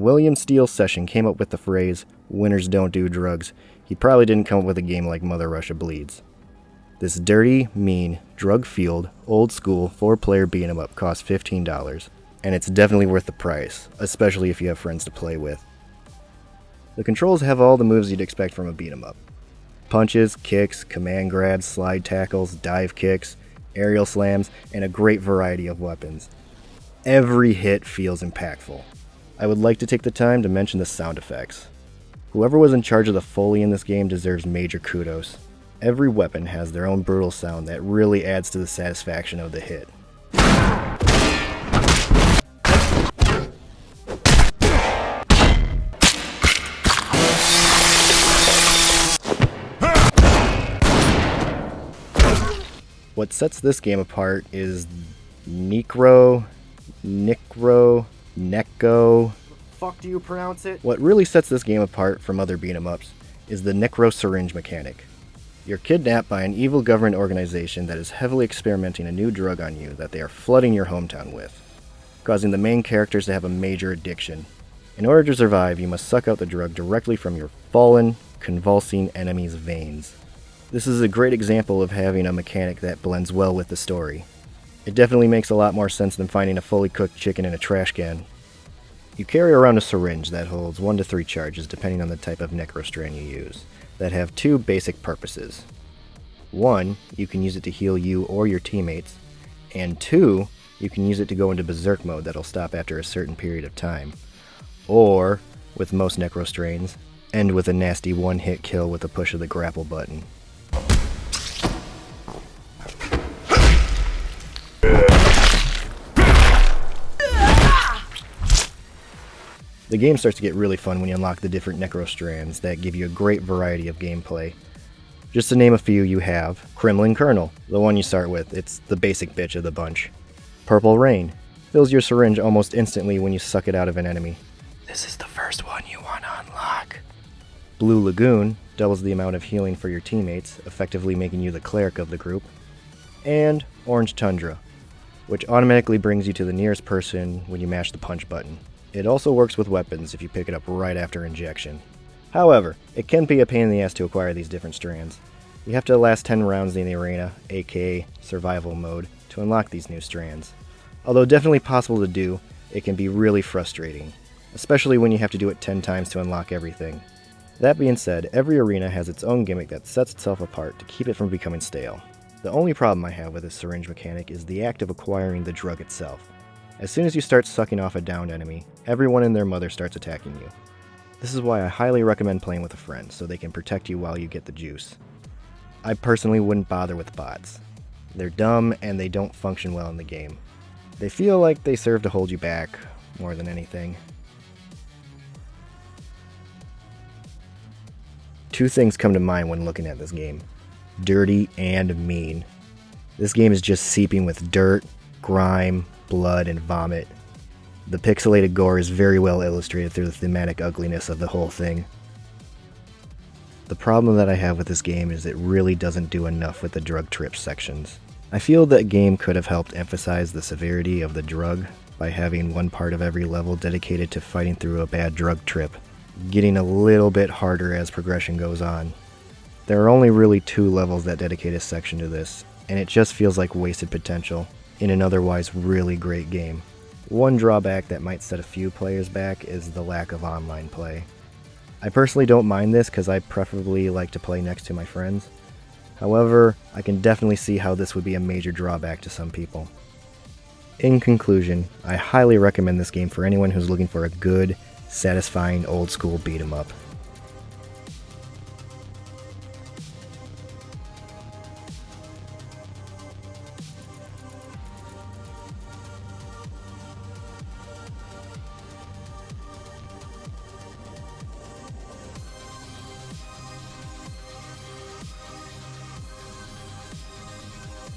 William Steele Session came up with the phrase, "Winners don't do drugs," he probably didn't come up with a game like Mother Russia Bleeds. This dirty, mean, drug-fueled, old-school 4-player beat-em-up costs $15, and it's definitely worth the price, especially if you have friends to play with. The controls have all the moves you'd expect from a beat-em-up. Punches, kicks, command grabs, slide tackles, dive kicks, aerial slams, and a great variety of weapons. Every hit feels impactful. I would like to take the time to mention the sound effects. Whoever was in charge of the Foley in this game deserves major kudos. Every weapon has their own brutal sound that really adds to the satisfaction of the hit. What sets this game apart is Necro. Fuck do you pronounce it? What really sets this game apart from other beat-em-ups is the Necro Syringe mechanic. You're kidnapped by an evil government organization that is heavily experimenting a new drug on you that they are flooding your hometown with, causing the main characters to have a major addiction. In order to survive, you must suck out the drug directly from your fallen, convulsing enemy's veins. This is a great example of having a mechanic that blends well with the story. It definitely makes a lot more sense than finding a fully cooked chicken in a trash can. You carry around a syringe that holds 1 to 3 charges depending on the type of necrostrand you use, that have 2 basic purposes. 1, you can use it to heal you or your teammates, and 2, you can use it to go into berserk mode that'll stop after a certain period of time. Or, with most necrostrains, end with a nasty one-hit kill with a push of the grapple button. The game starts to get really fun when you unlock the different necrostrands that give you a great variety of gameplay. Just to name a few, you have Kremlin Colonel, the one you start with. It's the basic bitch of the bunch. Purple Rain fills your syringe almost instantly when you suck it out of an enemy. This is the first one you want to unlock. Blue Lagoon doubles the amount of healing for your teammates, effectively making you the cleric of the group. And Orange Tundra, which automatically brings you to the nearest person when you mash the punch button. It also works with weapons if you pick it up right after injection. However, it can be a pain in the ass to acquire these different strands. You have to last 10 rounds in the arena, aka survival mode, to unlock these new strands. Although definitely possible to do, it can be really frustrating, especially when you have to do it 10 times to unlock everything. That being said, every arena has its own gimmick that sets itself apart to keep it from becoming stale. The only problem I have with this syringe mechanic is the act of acquiring the drug itself. As soon as you start sucking off a downed enemy, everyone and their mother starts attacking you. This is why I highly recommend playing with a friend, so they can protect you while you get the juice. I personally wouldn't bother with bots. They're dumb and they don't function well in the game. They feel like they serve to hold you back, more than anything. 2 things come to mind when looking at this game. Dirty and mean. This game is just seeping with dirt, grime, blood, and vomit. The pixelated gore is very well illustrated through the thematic ugliness of the whole thing. The problem that I have with this game is it really doesn't do enough with the drug trip sections. I feel that game could have helped emphasize the severity of the drug by having one part of every level dedicated to fighting through a bad drug trip, getting a little bit harder as progression goes on. There are only really 2 levels that dedicate a section to this, and it just feels like wasted potential in an otherwise really great game. One drawback that might set a few players back is the lack of online play. I personally don't mind this because I preferably like to play next to my friends. However, I can definitely see how this would be a major drawback to some people. In conclusion, I highly recommend this game for anyone who's looking for a good, satisfying old school beat 'em up.